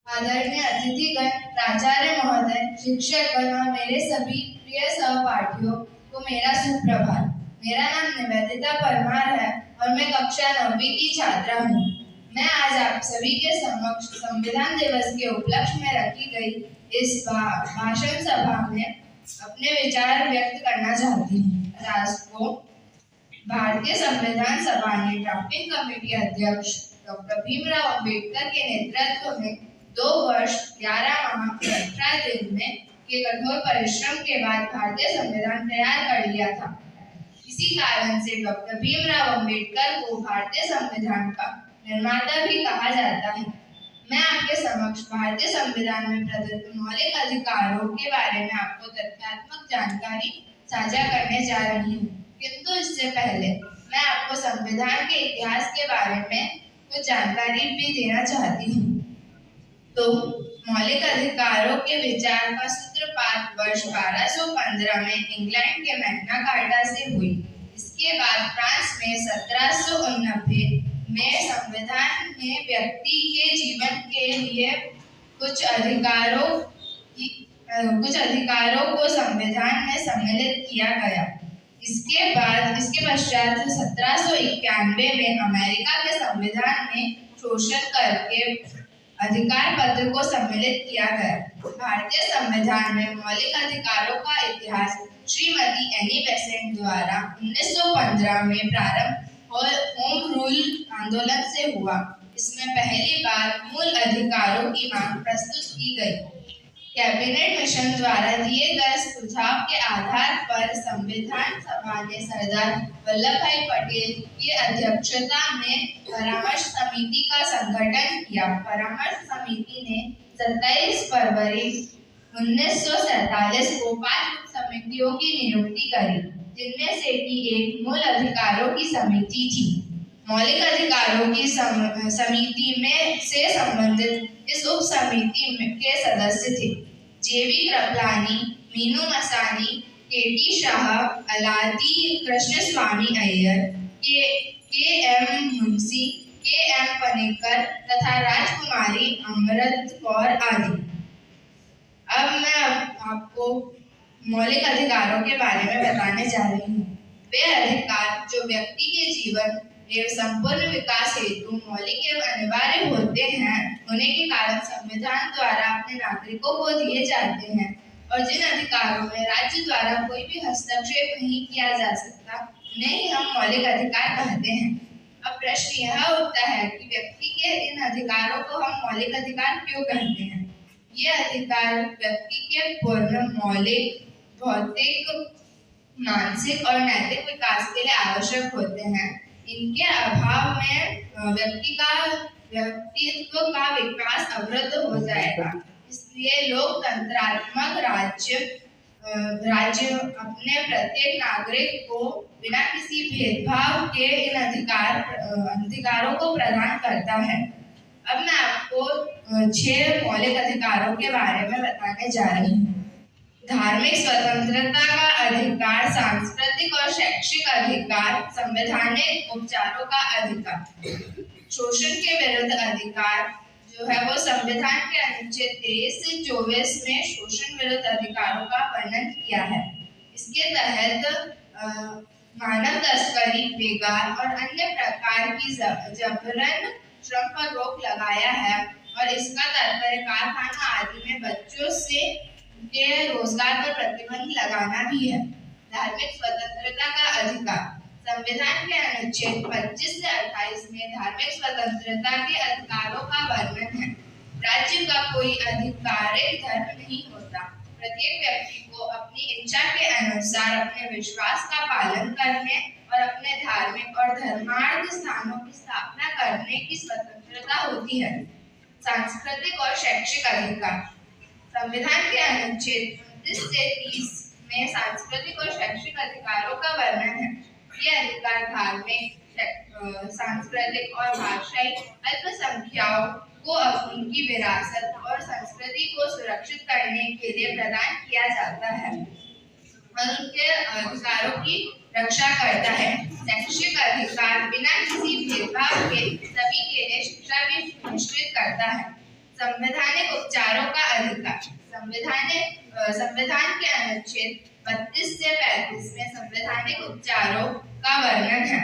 आदरणीय अतिथिगण, प्राचार्य महोदय, शिक्षकगण और मेरे सभी प्रिय सहपाठियों को मेरा सुप्रभात। मेरा नाम निवेदिता परमार है और मैं कक्षा 9वीं की छात्रा हूँ। मैं आज आप सभी के समक्ष संविधान दिवस के उपलक्ष्य में रखी गई इस भाषण सभा में अपने विचार व्यक्त करना चाहती हूँ। राष्ट्र को भारतीय संविधान सभा ने ड्राफ्टिंग कमेटी अध्यक्ष डॉक्टर भीमराव अंबेडकर के नेतृत्व में 2 वर्ष 11 माह 18 दिन में के कठोर परिश्रम के बाद भारतीय संविधान तैयार कर लिया था। इसी कारण से डॉक्टर भीमराव अंबेडकर को भारतीय संविधान का निर्माता भी कहा जाता है। मैं आपके समक्ष भारतीय संविधान में प्रदत्त मौलिक अधिकारों के बारे में आपको तथ्यात्मक जानकारी साझा करने जा रही हूँ, किंतु इससे पहले मैं आपको संविधान के इतिहास के बारे में कुछ जानकारी भी देना चाहती हूँ। तो मौलिक अधिकारों के विचार का सूत्रपात वर्ष 1215 में इंग्लैंड के मैग्ना कार्टा से हुई। इसके बाद फ्रांस में 1789 में संविधान में व्यक्ति के जीवन के लिए कुछ अधिकारों को संविधान में सम्मिलित किया गया। इसके पश्चात 1791 में अमेरिका के संविधान में शोषण करके अधिकार पत्र को सम्मिलित किया गया। भारतीय संविधान में मौलिक अधिकारों का इतिहास श्रीमती एनी बेसेंट द्वारा 1915 में प्रारंभ और होम रूल आंदोलन से हुआ। इसमें पहली बार मूल अधिकारों की मांग प्रस्तुत की गई। कैबिनेट मिशन द्वारा दिए गए सुझाव के आधार पर संविधान सभा ने सरदार वल्लभ भाई पटेल की अध्यक्षता में परामर्श समिति का संगठन किया। परामर्श समिति ने 27 फरवरी 1947 को 5 उप समितियों की नियुक्ति करी, जिनमें से की एक मूल अधिकारों की समिति थी। मौलिक अधिकारों की समिति में से संबंधित इस उप समिति के सदस्य थे जेवी कृपलानी, मीनू मसानी, केटी शाह, अलादी कृष्णस्वामी अय्यर, के एम मुंशी, के एम पनेकर तथा राजकुमारी अमृत कौर आदि। अब मैं आपको मौलिक अधिकारों के बारे में बताने जा रही हूँ। वे अधिकार जो व्यक्ति के जीवन एवं संपूर्ण विकास हेतु मौलिक एवं अनिवार्य होते हैं, होने के कारण संविधान द्वारा अपने नागरिकों को दिए जाते हैं और जिन अधिकारों में राज्य द्वारा कोई भी हस्तक्षेप नहीं किया जा सकता, उन्हें ही हम मौलिक अधिकार कहते हैं। अब प्रश्न यह उठता है कि व्यक्ति के इन अधिकारों को हम मौलिक अधिकार क्यों कहते हैं? ये अधिकार व्यक्ति के पूर्ण मौलिक, भौतिक, मानसिक और नैतिक विकास के लिए आवश्यक होते हैं। इनके अभाव में व्यक्तित्व का विकास अवरुद्ध हो जाएगा। इसलिए लोकतंत्रात्मक राज्य अपने प्रत्येक नागरिक को बिना किसी भेदभाव के इन अधिकारों को प्रदान करता है। अब मैं आपको 6 मौलिक अधिकारों के बारे में बताने जा रही हूँ। धार्मिक स्वतंत्रता का अधिकार, सांस्कृतिक और शैक्षिक अधिकार, संवैधानिक उपचारों का अधिकार, शोषण के विरुद्ध अधिकार जो है वो संविधान के अनुच्छेद 23 से 24 में शोषण विरुद्ध अधिकारों का वर्णन किया है। इसके तहत मानव तस्करी, बेगार और अन्य प्रकार की जबरन श्रम पर रोक लगाया है और इसका तात्पर्य कारखाना आदि में बच्चों से के रोजगार पर प्रतिबंध लगाना भी है। धार्मिक स्वतंत्रता का अधिकार, संविधान के अनुच्छेद 25 से 28 में धार्मिक स्वतंत्रता के अधिकारों का वर्णन है। राज्य का कोई आधिकारिक धर्म नहीं होता। प्रत्येक व्यक्ति को अपनी इच्छा के अनुसार अपने विश्वास का पालन करने और अपने धार्मिक और धर्मार्थ स्थानों की स्थापना करने की स्वतंत्रता होती है। सांस्कृतिक और शैक्षिक अधिकार, संविधान के अनुच्छेद 29 से 30 में सांस्कृतिक और शैक्षिक अधिकारों का वर्णन है। ये अधिकार धार्मिक, सांस्कृतिक और भाषाई अल्पसंख्याकों को उनकी विरासत और संस्कृति को सुरक्षित करने के लिए प्रदान किया जाता है और उनके अधिकारों की रक्षा करता है। शैक्षिक अधिकार बिना किसी भेदभाव के सभी के लिए शिक्षा भी सुनिश्चित करता है। संवैधानिक उपचारों का अधिकार। संविधान के अनुच्छेद 32 से 35 में संवैधानिक उपचारों का वर्णन है।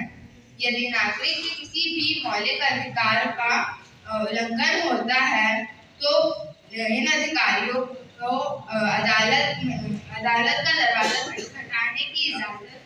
यदि नागरिक के किसी भी मौलिक अधिकार का उल्लंघन होता है तो इन अधिकारियों को अदालत का दरवाजा खटखटाने की इजाजत